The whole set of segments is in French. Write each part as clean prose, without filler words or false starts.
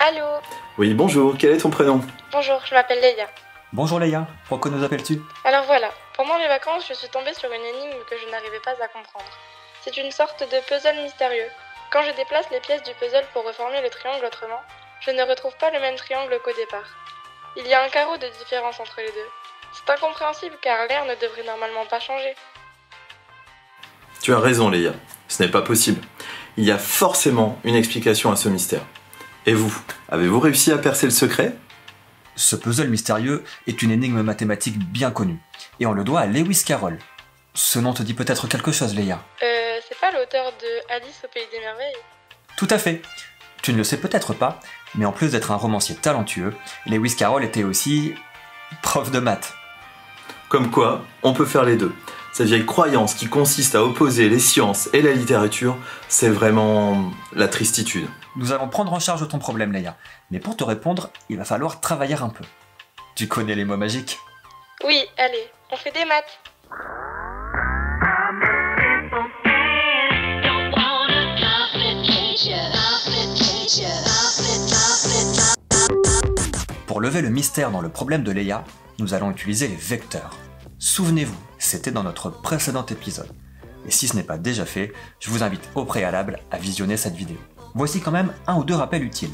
Allô? Oui, bonjour, quel est ton prénom? Bonjour, je m'appelle Leia. Bonjour Leia, pourquoi nous appelles-tu? Alors voilà, pendant les vacances, je suis tombée sur une énigme que je n'arrivais pas à comprendre. C'est une sorte de puzzle mystérieux. Quand je déplace les pièces du puzzle pour reformer le triangle autrement, je ne retrouve pas le même triangle qu'au départ. Il y a un carreau de différence entre les deux. C'est incompréhensible car l'air ne devrait normalement pas changer. Tu as raison, Leia, ce n'est pas possible. Il y a forcément une explication à ce mystère. Et vous, avez-vous réussi à percer le secret? Ce puzzle mystérieux est une énigme mathématique bien connue, et on le doit à Lewis Carroll. Ce nom te dit peut-être quelque chose, Leia? C'est pas l'auteur de Alice au Pays des Merveilles? Tout à fait. Tu ne le sais peut-être pas, mais en plus d'être un romancier talentueux, Lewis Carroll était aussi prof de maths. Comme quoi, on peut faire les deux. Cette vieille croyance qui consiste à opposer les sciences et la littérature, c'est vraiment la tristitude. Nous allons prendre en charge ton problème, Leia. Mais pour te répondre, il va falloir travailler un peu. Tu connais les mots magiques? Oui, allez, on fait des maths. Pour lever le mystère dans le problème de Leia, nous allons utiliser les vecteurs. Souvenez-vous, c'était dans notre précédent épisode. Et si ce n'est pas déjà fait, je vous invite au préalable à visionner cette vidéo. Voici quand même un ou deux rappels utiles.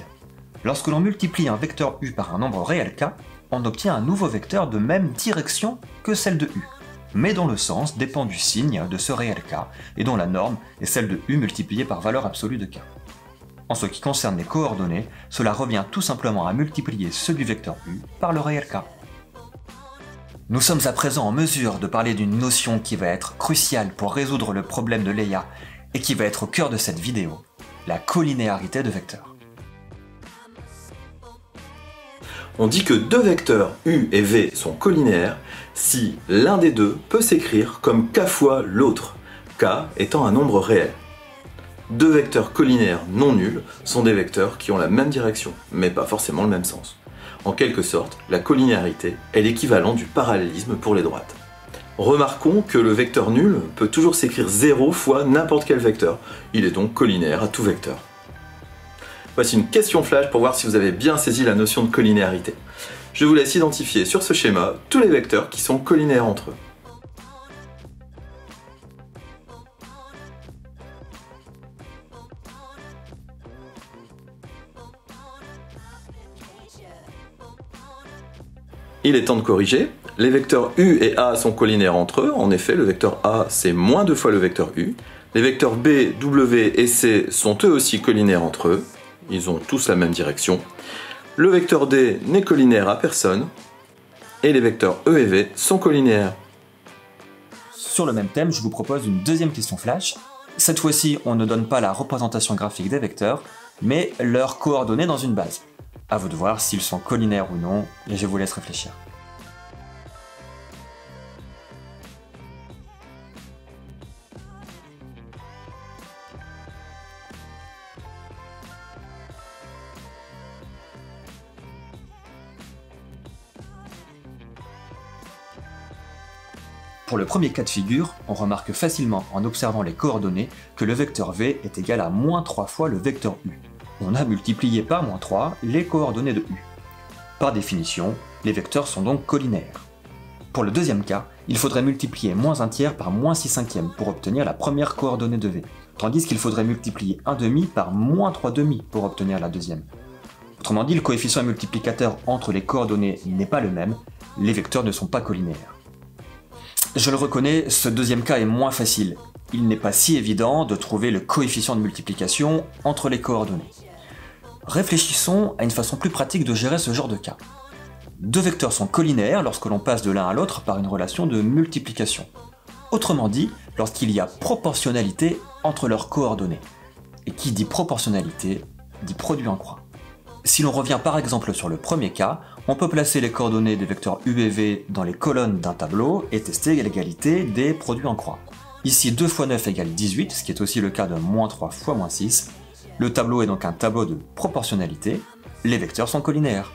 Lorsque l'on multiplie un vecteur u par un nombre réel k, on obtient un nouveau vecteur de même direction que celle de u, mais dont le sens dépend du signe de ce réel k, et dont la norme est celle de u multipliée par valeur absolue de k. En ce qui concerne les coordonnées, cela revient tout simplement à multiplier ceux du vecteur u par le réel k. Nous sommes à présent en mesure de parler d'une notion qui va être cruciale pour résoudre le problème de Leia et qui va être au cœur de cette vidéo, la collinéarité de vecteurs. On dit que deux vecteurs u et v sont collinéaires si l'un des deux peut s'écrire comme k fois l'autre, k étant un nombre réel. Deux vecteurs collinaires non nuls sont des vecteurs qui ont la même direction, mais pas forcément le même sens. En quelque sorte, la collinéarité est l'équivalent du parallélisme pour les droites. Remarquons que le vecteur nul peut toujours s'écrire 0 fois n'importe quel vecteur. Il est donc collinaire à tout vecteur. Voici une question flash pour voir si vous avez bien saisi la notion de collinéarité. Je vous laisse identifier sur ce schéma tous les vecteurs qui sont collinaires entre eux. Il est temps de corriger. Les vecteurs u et a sont collinaires entre eux. En effet, le vecteur a, c'est moins 2 fois le vecteur u. Les vecteurs b, w et c sont eux aussi collinaires entre eux. Ils ont tous la même direction. Le vecteur d n'est collinaire à personne. Et les vecteurs e et v sont collinaires. Sur le même thème, je vous propose une deuxième question flash. Cette fois-ci, on ne donne pas la représentation graphique des vecteurs, mais leurs coordonnées dans une base. À vous de voir s'ils sont collinaires ou non, et je vous laisse réfléchir. Pour le premier cas de figure, on remarque facilement en observant les coordonnées que le vecteur v est égal à moins 3 fois le vecteur u. On a multiplié par moins 3 les coordonnées de u. Par définition, les vecteurs sont donc collinaires. Pour le deuxième cas, il faudrait multiplier moins 1 tiers par moins 6 cinquièmes pour obtenir la première coordonnée de v, tandis qu'il faudrait multiplier 1 demi par moins 3 demi pour obtenir la deuxième. Autrement dit, le coefficient multiplicateur entre les coordonnées n'est pas le même, les vecteurs ne sont pas collinaires. Je le reconnais, ce deuxième cas est moins facile. Il n'est pas si évident de trouver le coefficient de multiplication entre les coordonnées. Réfléchissons à une façon plus pratique de gérer ce genre de cas. Deux vecteurs sont collinaires lorsque l'on passe de l'un à l'autre par une relation de multiplication. Autrement dit, lorsqu'il y a proportionnalité entre leurs coordonnées. Et qui dit proportionnalité, dit produit en croix. Si l'on revient par exemple sur le premier cas, on peut placer les coordonnées des vecteurs u et v dans les colonnes d'un tableau et tester l'égalité des produits en croix. Ici 2 fois 9 égale 18, ce qui est aussi le cas de moins 3 fois moins 6. Le tableau est donc un tableau de proportionnalité, les vecteurs sont collinaires.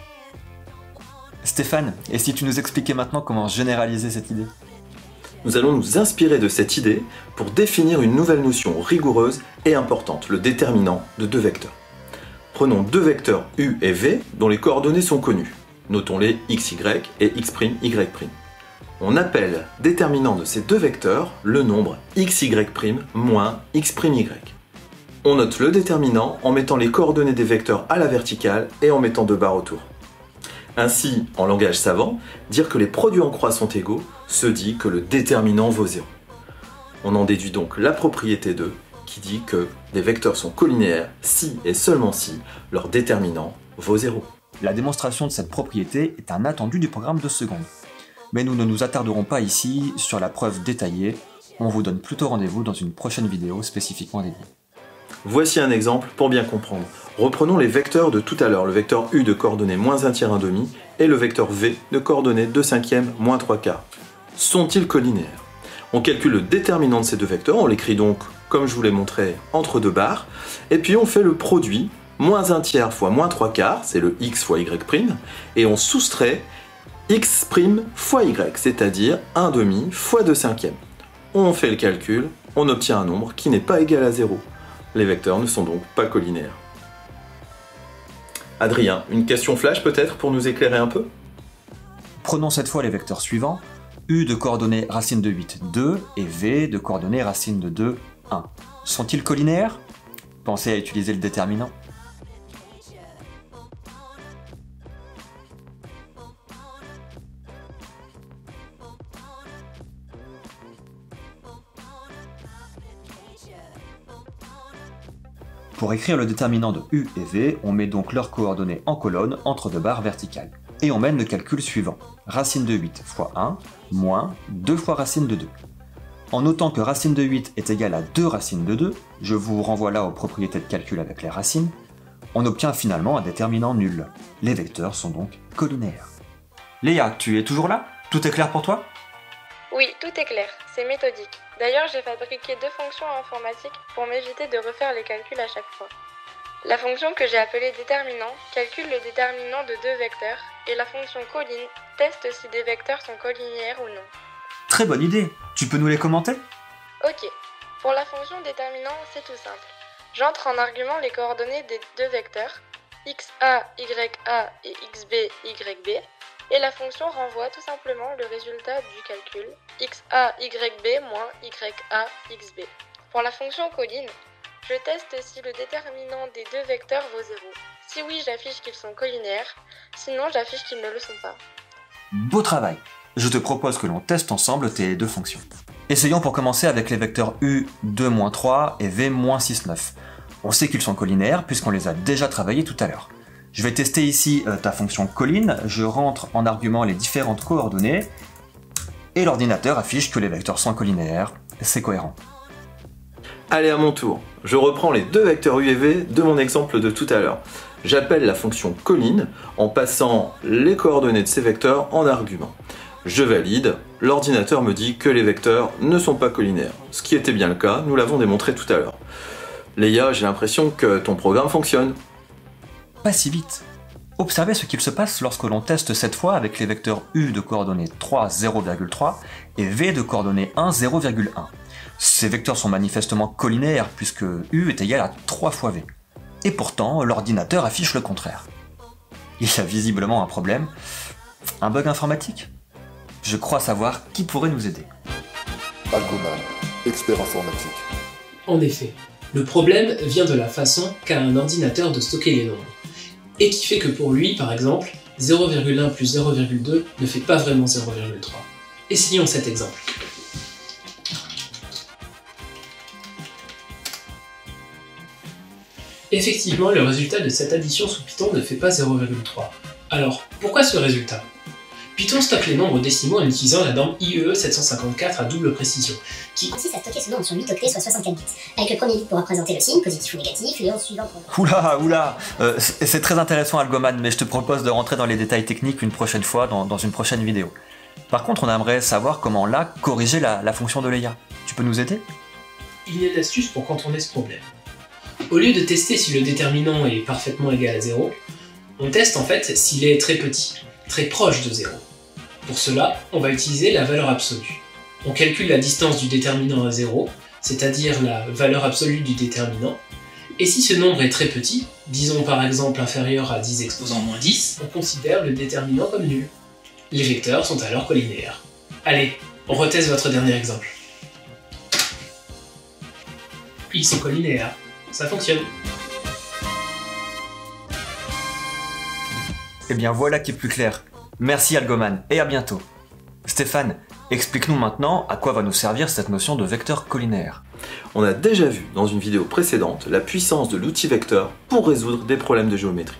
Stéphane, et si tu nous expliquais maintenant comment généraliser cette idée? Nous allons nous inspirer de cette idée pour définir une nouvelle notion rigoureuse et importante, le déterminant de deux vecteurs. Prenons deux vecteurs u et v dont les coordonnées sont connues. Notons-les xy et x'y'. On appelle déterminant de ces deux vecteurs le nombre xy' moins x'y. On note le déterminant en mettant les coordonnées des vecteurs à la verticale et en mettant deux barres autour. Ainsi, en langage savant, dire que les produits en croix sont égaux se dit que le déterminant vaut 0. On en déduit donc la propriété 2 qui dit que des vecteurs sont collinéaires si et seulement si leur déterminant vaut 0. La démonstration de cette propriété est un attendu du programme de seconde. Mais nous ne nous attarderons pas ici sur la preuve détaillée, on vous donne plutôt rendez-vous dans une prochaine vidéo spécifiquement dédiée. Voici un exemple pour bien comprendre. Reprenons les vecteurs de tout à l'heure, le vecteur u de coordonnées moins 1 tiers 1 demi et le vecteur v de coordonnées 2 cinquièmes moins 3 quarts. Sont-ils collinéaires? On calcule le déterminant de ces deux vecteurs, on l'écrit donc, comme je vous l'ai montré, entre deux barres, et puis on fait le produit, moins 1 tiers fois moins 3 quarts, c'est le x fois y', et on soustrait x' fois y, c'est-à-dire 1 demi fois 2 cinquièmes. On fait le calcul, on obtient un nombre qui n'est pas égal à 0. Les vecteurs ne sont donc pas collinéaires. Adrien, une question flash peut-être pour nous éclairer un peu? Prenons cette fois les vecteurs suivants, u de coordonnées racine de 8, 2, et v de coordonnées racine de 2, 1. Sont-ils collinéaires? Pensez à utiliser le déterminant. Pour écrire le déterminant de u et v, on met donc leurs coordonnées en colonne entre deux barres verticales. Et on mène le calcul suivant. Racine de 8 fois 1, moins 2 fois racine de 2. En notant que racine de 8 est égale à 2 racines de 2, je vous renvoie là aux propriétés de calcul avec les racines, on obtient finalement un déterminant nul. Les vecteurs sont donc collinéaires. Léa, tu es toujours là? Tout est clair pour toi? Oui, tout est clair, c'est méthodique. D'ailleurs, j'ai fabriqué deux fonctions informatiques pour m'éviter de refaire les calculs à chaque fois. La fonction que j'ai appelée déterminant calcule le déterminant de deux vecteurs et la fonction colline teste si des vecteurs sont collinéaires ou non. Très bonne idée. Tu peux nous les commenter? Ok. Pour la fonction déterminant, c'est tout simple. J'entre en argument les coordonnées des deux vecteurs, xa, ya et xb, yb, et la fonction renvoie tout simplement le résultat du calcul, xa, yb moins ya, xb. Pour la fonction colline, je teste si le déterminant des deux vecteurs vaut 0. Si oui, j'affiche qu'ils sont collinaires, sinon j'affiche qu'ils ne le sont pas. Beau travail! Je te propose que l'on teste ensemble tes deux fonctions. Essayons pour commencer avec les vecteurs u 2-3 et v 6,9. On sait qu'ils sont collinaires puisqu'on les a déjà travaillés tout à l'heure. Je vais tester ici ta fonction colline, je rentre en argument les différentes coordonnées, et l'ordinateur affiche que les vecteurs sont collinaires, c'est cohérent. Allez, à mon tour, je reprends les deux vecteurs u et v de mon exemple de tout à l'heure. J'appelle la fonction colline en passant les coordonnées de ces vecteurs en argument. Je valide, l'ordinateur me dit que les vecteurs ne sont pas collinaires. Ce qui était bien le cas, nous l'avons démontré tout à l'heure. Léa, j'ai l'impression que ton programme fonctionne. Pas si vite. Observez ce qu'il se passe lorsque l'on teste cette fois avec les vecteurs u de coordonnées 3, 0,3 et v de coordonnées 1, 0,1. Ces vecteurs sont manifestement collinaires puisque u est égal à 3 fois v. Et pourtant, l'ordinateur affiche le contraire. Il y a visiblement un problème. Un bug informatique? Je crois savoir qui pourrait nous aider. Algoman, expert informatique. En effet, le problème vient de la façon qu'a un ordinateur de stocker les nombres, et qui fait que pour lui, par exemple, 0,1 plus 0,2 ne fait pas vraiment 0,3. Essayons cet exemple. Effectivement, le résultat de cette addition sous Python ne fait pas 0,3. Alors, pourquoi ce résultat? Python stocke les nombres décimaux en utilisant la norme IEE 754 à double précision, qui consiste à stocker ce nombre sur 8 octets, soit 64 bits, avec le premier bit pour représenter le signe, positif ou négatif, et en suivant pour... Oula, c'est très intéressant Algoman, mais je te propose de rentrer dans les détails techniques une prochaine fois, dans une prochaine vidéo. Par contre, on aimerait savoir comment là, corriger la fonction de Léa. Tu peux nous aider? Il y a une astuce pour contourner ce problème. Au lieu de tester si le déterminant est parfaitement égal à 0, on teste en fait s'il est très petit, très proche de 0. Pour cela, on va utiliser la valeur absolue. On calcule la distance du déterminant à 0, c'est-à-dire la valeur absolue du déterminant, Et si ce nombre est très petit, disons par exemple inférieur à 10 exposant moins 10, on considère le déterminant comme nul. Les vecteurs sont alors collinéaires. Allez, on reteste votre dernier exemple. Ils sont collinéaires. Ça fonctionne. Eh bien voilà qui est plus clair. Merci Algoman, et à bientôt. Stéphane, explique-nous maintenant à quoi va nous servir cette notion de vecteur collinéaire. On a déjà vu dans une vidéo précédente la puissance de l'outil vecteur pour résoudre des problèmes de géométrie.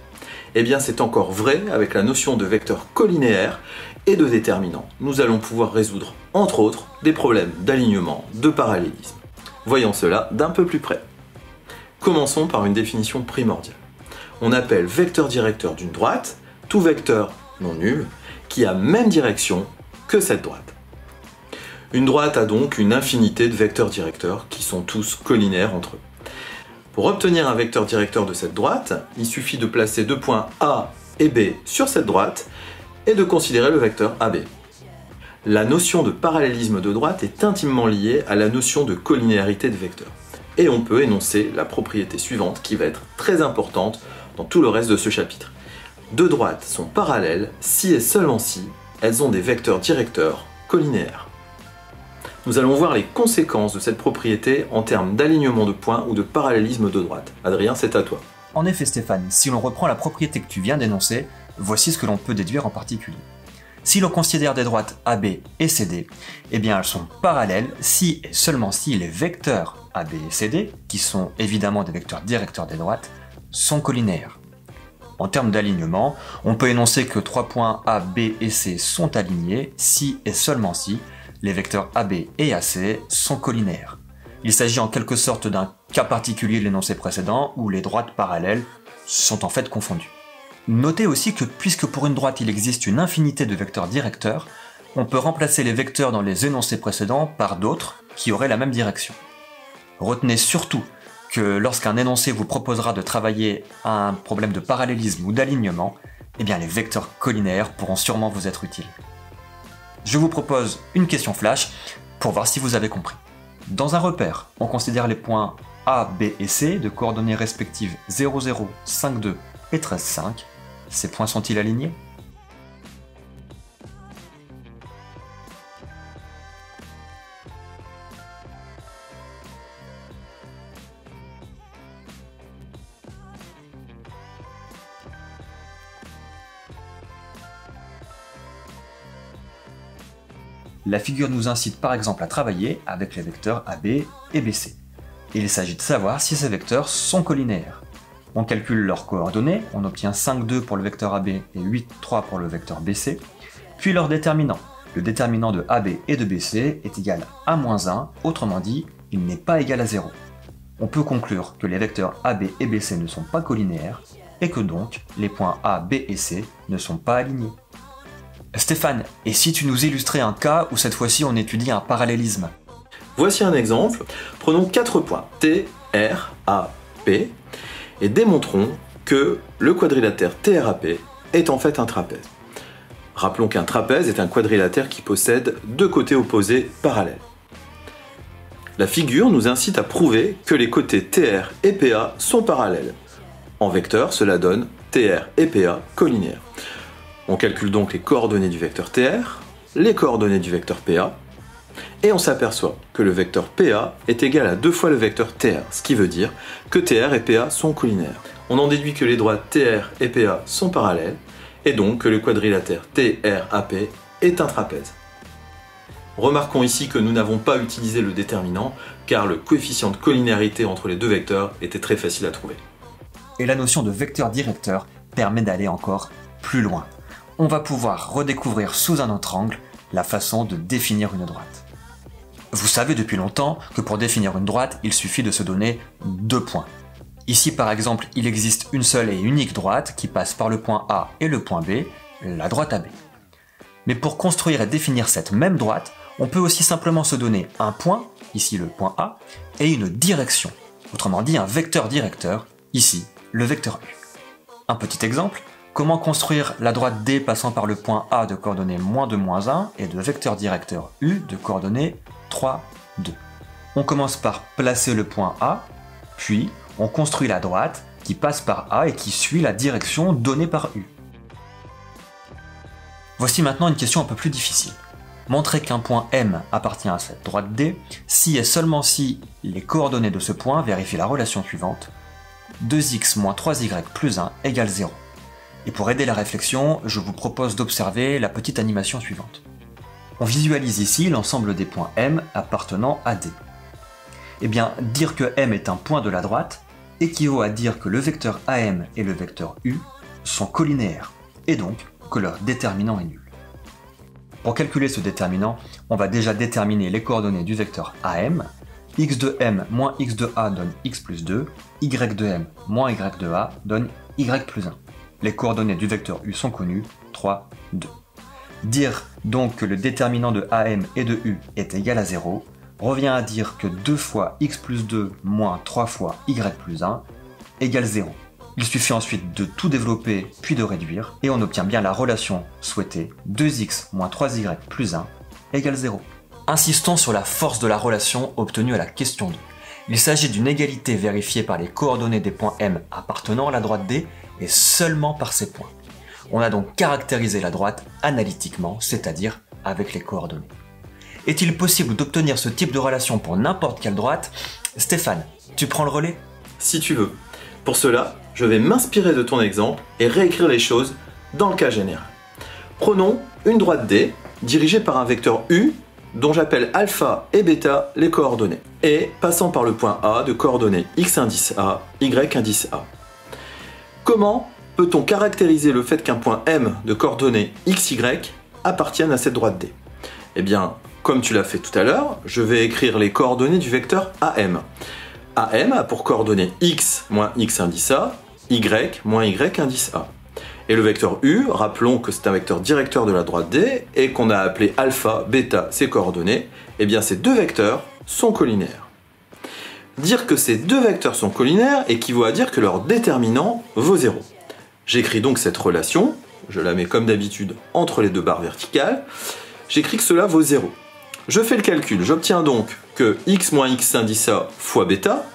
Eh bien c'est encore vrai avec la notion de vecteur collinéaire et de déterminant. Nous allons pouvoir résoudre, entre autres, des problèmes d'alignement, de parallélisme. Voyons cela d'un peu plus près. Commençons par une définition primordiale. On appelle vecteur directeur d'une droite tout vecteur non nul qui a même direction que cette droite. Une droite a donc une infinité de vecteurs directeurs qui sont tous collinéaires entre eux. Pour obtenir un vecteur directeur de cette droite, il suffit de placer deux points A et B sur cette droite et de considérer le vecteur AB. La notion de parallélisme de droite est intimement liée à la notion de collinéarité de vecteurs. Et on peut énoncer la propriété suivante qui va être très importante dans tout le reste de ce chapitre. Deux droites sont parallèles si et seulement si elles ont des vecteurs directeurs collinéaires. Nous allons voir les conséquences de cette propriété en termes d'alignement de points ou de parallélisme de droite. Adrien, c'est à toi. En effet Stéphane, si l'on reprend la propriété que tu viens d'énoncer, voici ce que l'on peut déduire en particulier. Si l'on considère des droites AB et CD, eh bien elles sont parallèles si et seulement si les vecteurs AB et CD, qui sont évidemment des vecteurs directeurs des droites, sont collinéaires. En termes d'alignement, on peut énoncer que trois points A, B et C sont alignés si et seulement si les vecteurs AB et AC sont collinéaires. Il s'agit en quelque sorte d'un cas particulier de l'énoncé précédent où les droites parallèles sont en fait confondues. Notez aussi que puisque pour une droite il existe une infinité de vecteurs directeurs, on peut remplacer les vecteurs dans les énoncés précédents par d'autres qui auraient la même direction. Retenez surtout que lorsqu'un énoncé vous proposera de travailler à un problème de parallélisme ou d'alignement, eh bien les vecteurs collinéaires pourront sûrement vous être utiles. Je vous propose une question flash pour voir si vous avez compris. Dans un repère, on considère les points A, B et C de coordonnées respectives 0, 0, 5, 2 et 13, 5. Ces points sont-ils alignés ? La figure nous incite par exemple à travailler avec les vecteurs AB et BC. Il s'agit de savoir si ces vecteurs sont collinéaires. On calcule leurs coordonnées, on obtient 5, 2 pour le vecteur AB et 8, 3 pour le vecteur BC, puis leur déterminant. Le déterminant de AB et de BC est égal à -1, autrement dit, il n'est pas égal à 0. On peut conclure que les vecteurs AB et BC ne sont pas collinéaires, et que donc les points A, B et C ne sont pas alignés. Stéphane, et si tu nous illustrais un cas où cette fois-ci on étudie un parallélisme ? Voici un exemple. Prenons 4 points T, R, A, P et démontrons que le quadrilatère TRAP est en fait un trapèze. Rappelons qu'un trapèze est un quadrilatère qui possède deux côtés opposés parallèles. La figure nous incite à prouver que les côtés TR et PA sont parallèles. En vecteur, cela donne TR et PA collinéaires. On calcule donc les coordonnées du vecteur TR, les coordonnées du vecteur PA, et on s'aperçoit que le vecteur PA est égal à 2 fois le vecteur TR, ce qui veut dire que TR et PA sont collinaires. On en déduit que les droites TR et PA sont parallèles, et donc que le quadrilatère TRAP est un trapèze. Remarquons ici que nous n'avons pas utilisé le déterminant, car le coefficient de collinéarité entre les deux vecteurs était très facile à trouver. Et la notion de vecteur directeur permet d'aller encore plus loin. On va pouvoir redécouvrir sous un autre angle la façon de définir une droite. Vous savez depuis longtemps que pour définir une droite, il suffit de se donner 2 points. Ici par exemple, il existe une seule et unique droite qui passe par le point A et le point B, la droite AB. Mais pour construire et définir cette même droite, on peut aussi simplement se donner un point, ici le point A, et une direction, autrement dit un vecteur directeur, ici le vecteur U. Un petit exemple, comment construire la droite D passant par le point A de coordonnées -2, -1 et de vecteur directeur U de coordonnées 3, 2. On commence par placer le point A, puis On construit la droite qui passe par A et qui suit la direction donnée par U. Voici maintenant une question un peu plus difficile. Montrer qu'un point M appartient à cette droite D si et seulement si les coordonnées de ce point vérifient la relation suivante: 2x moins 3y plus 1 égale 0. Et pour aider la réflexion, je vous propose d'observer la petite animation suivante. On visualise ici l'ensemble des points M appartenant à D. Eh bien, dire que M est un point de la droite équivaut à dire que le vecteur AM et le vecteur U sont collinéaires, et donc que leur déterminant est nul. Pour calculer ce déterminant, on va déjà déterminer les coordonnées du vecteur AM. X de M moins X de A donne X plus 2, Y de M moins Y de A donne Y plus 1. Les coordonnées du vecteur U sont connues, 3, 2. Dire donc que le déterminant de AM et de U est égal à 0 revient à dire que 2 fois X plus 2 moins 3 fois Y plus 1 égale 0. Il suffit ensuite de tout développer puis de réduire et on obtient bien la relation souhaitée 2x moins 3y plus 1 égale 0. Insistons sur la force de la relation obtenue à la question 2. Il s'agit d'une égalité vérifiée par les coordonnées des points M appartenant à la droite D et seulement par ces points. On a donc caractérisé la droite analytiquement, c'est-à-dire avec les coordonnées. Est-il possible d'obtenir ce type de relation pour n'importe quelle droite? Stéphane, tu prends le relais? Si tu veux. Pour cela, je vais m'inspirer de ton exemple et réécrire les choses dans le cas général. Prenons une droite D dirigée par un vecteur U dont j'appelle alpha et bêta les coordonnées, et passant par le point A de coordonnées x indice A, y indice A. Comment peut-on caractériser le fait qu'un point M de coordonnées x, y appartienne à cette droite D? Eh bien, comme tu l'as fait tout à l'heure, je vais écrire les coordonnées du vecteur AM. AM a pour coordonnées x moins x indice A, y moins y indice A. Et le vecteur U, rappelons que c'est un vecteur directeur de la droite D et qu'on a appelé alpha, bêta ses coordonnées, eh bien ces deux vecteurs sont collinaires. Dire que ces deux vecteurs sont collinaires équivaut à dire que leur déterminant vaut 0. J'écris donc cette relation, je la mets comme d'habitude entre les deux barres verticales, j'écris que cela vaut 0. Je fais le calcul, j'obtiens donc que x moins x indice A fois bêta,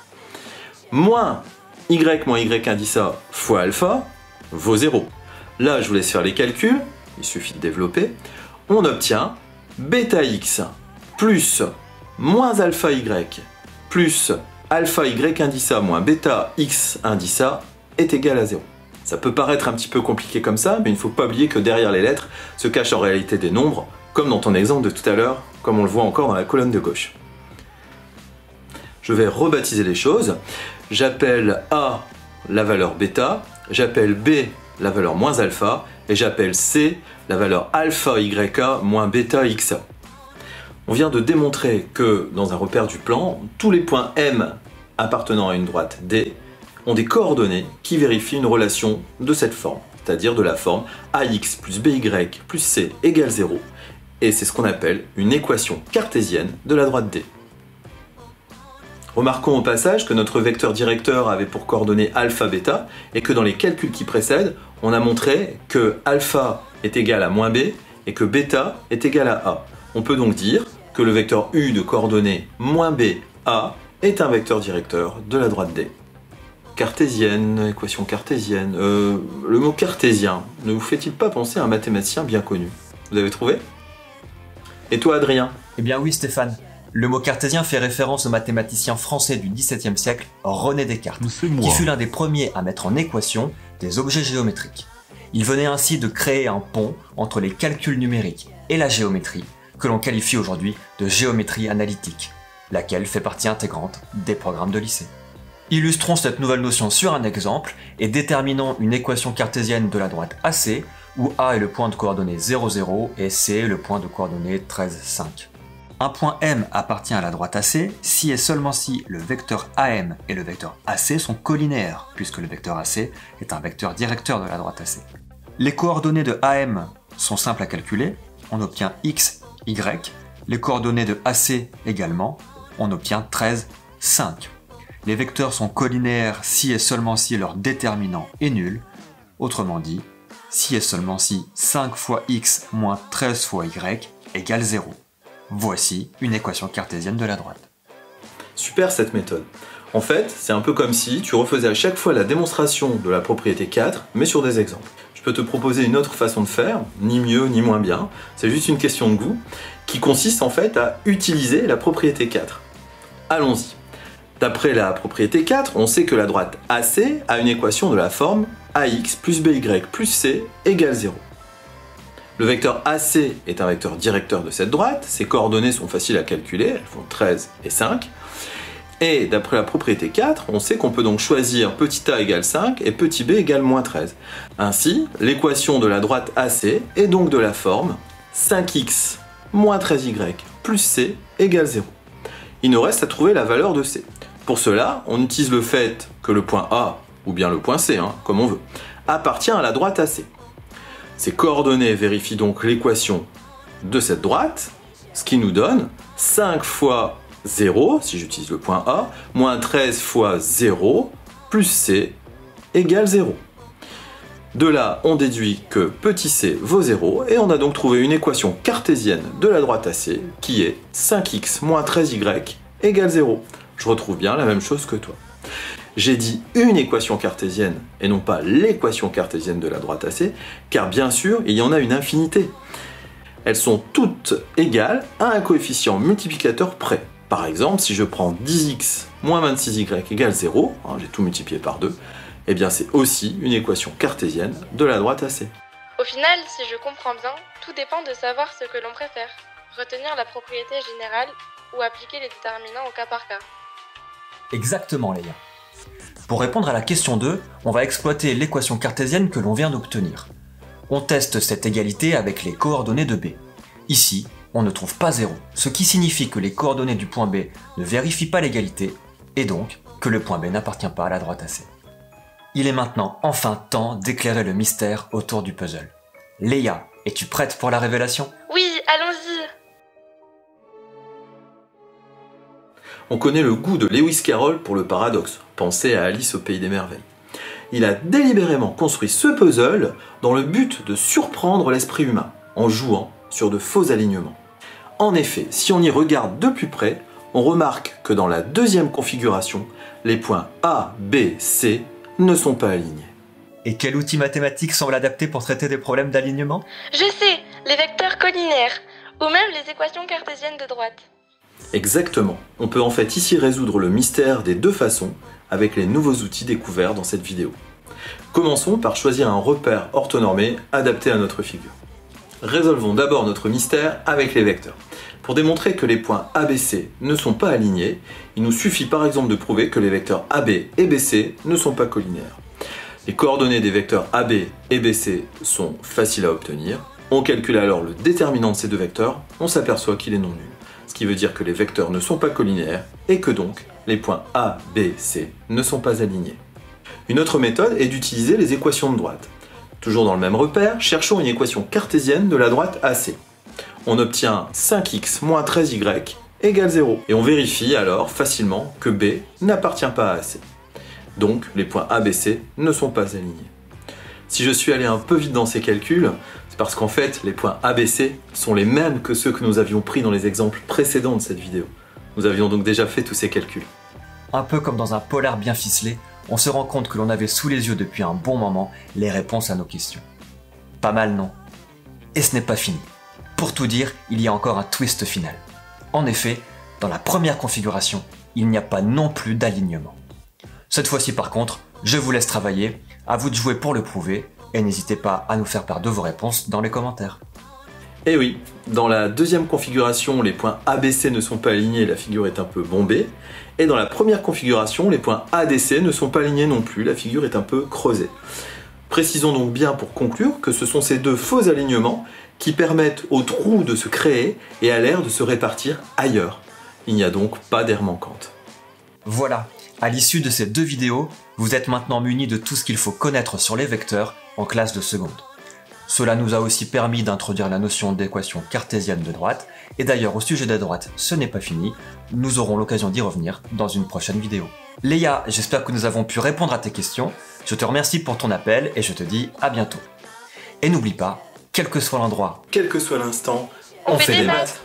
moins y indice A fois alpha, vaut 0. Là, je vous laisse faire les calculs, il suffit de développer. On obtient bêta x plus moins alpha y plus alpha y indice A moins bêta x indice A est égal à 0. Ça peut paraître un petit peu compliqué comme ça, mais il ne faut pas oublier que derrière les lettres se cachent en réalité des nombres, comme dans ton exemple de tout à l'heure, comme on le voit encore dans la colonne de gauche. Je vais rebaptiser les choses. J'appelle A la valeur bêta, j'appelle B la valeur moins alpha, et j'appelle C la valeur alpha YA moins bêta XA. On vient de démontrer que dans un repère du plan, tous les points M appartenant à une droite D ont des coordonnées qui vérifient une relation de cette forme, c'est-à-dire de la forme AX plus BY plus C égale 0, et c'est ce qu'on appelle une équation cartésienne de la droite D. Remarquons au passage que notre vecteur directeur avait pour coordonnées alpha, bêta, et que dans les calculs qui précèdent, on a montré que alpha est égal à moins b et que bêta est égal à a. On peut donc dire que le vecteur u de coordonnées moins b, a est un vecteur directeur de la droite D. Cartésienne, équation cartésienne, le mot cartésien, ne vous fait-il pas penser à un mathématicien bien connu? Vous avez trouvé? Et toi Adrien? Eh bien oui Stéphane. Le mot cartésien fait référence au mathématicien français du XVIIe siècle, René Descartes, qui fut l'un des premiers à mettre en équation des objets géométriques. Il venait ainsi de créer un pont entre les calculs numériques et la géométrie, que l'on qualifie aujourd'hui de géométrie analytique, laquelle fait partie intégrante des programmes de lycée. Illustrons cette nouvelle notion sur un exemple et déterminons une équation cartésienne de la droite AC, où A est le point de coordonnées 0, 0 et C est le point de coordonnées 13, 5. Un point M appartient à la droite AC si et seulement si le vecteur AM et le vecteur AC sont collinaires, puisque le vecteur AC est un vecteur directeur de la droite AC. Les coordonnées de AM sont simples à calculer, on obtient X, Y, les coordonnées de AC également, on obtient 13, 5. Les vecteurs sont collinaires si et seulement si leur déterminant est nul, autrement dit, si et seulement si 5 fois X moins 13 fois Y égale 0. Voici une équation cartésienne de la droite. Super cette méthode. En fait, c'est un peu comme si tu refaisais à chaque fois la démonstration de la propriété 4, mais sur des exemples. Je peux te proposer une autre façon de faire, ni mieux ni moins bien, c'est juste une question de goût, qui consiste en fait à utiliser la propriété 4. Allons-y. D'après la propriété 4, on sait que la droite AC a une équation de la forme AX plus BY plus C égale 0. Le vecteur AC est un vecteur directeur de cette droite, ses coordonnées sont faciles à calculer, elles font 13 et 5. Et d'après la propriété 4, on sait qu'on peut donc choisir petit a égale 5 et petit b égale moins 13. Ainsi, l'équation de la droite AC est donc de la forme 5x moins 13y plus c égale 0. Il nous reste à trouver la valeur de c. Pour cela, on utilise le fait que le point A, ou bien le point C, comme on veut, appartient à la droite AC. Ces coordonnées vérifient donc l'équation de cette droite, ce qui nous donne 5 fois 0, si j'utilise le point A, moins 13 fois 0, plus C, égale 0. De là, on déduit que petit c vaut 0, et on a donc trouvé une équation cartésienne de la droite AC, qui est 5x moins 13y égale 0. Je retrouve bien la même chose que toi. J'ai dit une équation cartésienne, et non pas l'équation cartésienne de la droite AC, car bien sûr, il y en a une infinité. Elles sont toutes égales à un coefficient multiplicateur près. Par exemple, si je prends 10x moins 26y égale 0, j'ai tout multiplié par 2, eh bien c'est aussi une équation cartésienne de la droite AC. Au final, si je comprends bien, tout dépend de savoir ce que l'on préfère, retenir la propriété générale ou appliquer les déterminants au cas par cas. Exactement, Léa. Pour répondre à la question 2, on va exploiter l'équation cartésienne que l'on vient d'obtenir. On teste cette égalité avec les coordonnées de B. Ici, on ne trouve pas 0, ce qui signifie que les coordonnées du point B ne vérifient pas l'égalité, et donc que le point B n'appartient pas à la droite AC. Il est maintenant enfin temps d'éclairer le mystère autour du puzzle. Léa, es-tu prête pour la révélation? Oui, allons-y! On connaît le goût de Lewis Carroll pour le paradoxe, pensez à Alice au Pays des Merveilles. Il a délibérément construit ce puzzle dans le but de surprendre l'esprit humain, en jouant sur de faux alignements. En effet, si on y regarde de plus près, on remarque que dans la deuxième configuration, les points A, B, C ne sont pas alignés. Et quel outil mathématique semble adapté pour traiter des problèmes d'alignement? Je sais, les vecteurs collinaires, ou même les équations cartésiennes de droite. Exactement. On peut en fait ici résoudre le mystère des deux façons avec les nouveaux outils découverts dans cette vidéo. Commençons par choisir un repère orthonormé adapté à notre figure. Résolvons d'abord notre mystère avec les vecteurs. Pour démontrer que les points ABC ne sont pas alignés, il nous suffit par exemple de prouver que les vecteurs AB et BC ne sont pas collinaires. Les coordonnées des vecteurs AB et BC sont faciles à obtenir. On calcule alors le déterminant de ces deux vecteurs, on s'aperçoit qu'il est non nul. Ce qui veut dire que les vecteurs ne sont pas collinaires et que donc les points A, B, C ne sont pas alignés. Une autre méthode est d'utiliser les équations de droite. Toujours dans le même repère, cherchons une équation cartésienne de la droite AC. On obtient 5x moins 13y égale 0. Et on vérifie alors facilement que B n'appartient pas à AC. Donc les points ABC ne sont pas alignés. Si je suis allé un peu vite dans ces calculs, c'est parce qu'en fait les points ABC sont les mêmes que ceux que nous avions pris dans les exemples précédents de cette vidéo. Nous avions donc déjà fait tous ces calculs. Un peu comme dans un polar bien ficelé, on se rend compte que l'on avait sous les yeux depuis un bon moment les réponses à nos questions. Pas mal, non? Et ce n'est pas fini. Pour tout dire, il y a encore un twist final. En effet, dans la première configuration, il n'y a pas non plus d'alignement. Cette fois-ci par contre, je vous laisse travailler, à vous de jouer pour le prouver, et n'hésitez pas à nous faire part de vos réponses dans les commentaires. Et oui, dans la deuxième configuration, les points ABC ne sont pas alignés, la figure est un peu bombée. Et dans la première configuration, les points ADC ne sont pas alignés non plus, la figure est un peu creusée. Précisons donc bien pour conclure que ce sont ces deux faux alignements qui permettent au trou de se créer et à l'air de se répartir ailleurs. Il n'y a donc pas d'air manquante. Voilà, à l'issue de ces deux vidéos, vous êtes maintenant munis de tout ce qu'il faut connaître sur les vecteurs en classe de seconde. Cela nous a aussi permis d'introduire la notion d'équation cartésienne de droite, et d'ailleurs au sujet des droites, ce n'est pas fini, nous aurons l'occasion d'y revenir dans une prochaine vidéo. Léa, j'espère que nous avons pu répondre à tes questions, je te remercie pour ton appel et je te dis à bientôt. Et n'oublie pas, quel que soit l'endroit, quel que soit l'instant, on fait des maths.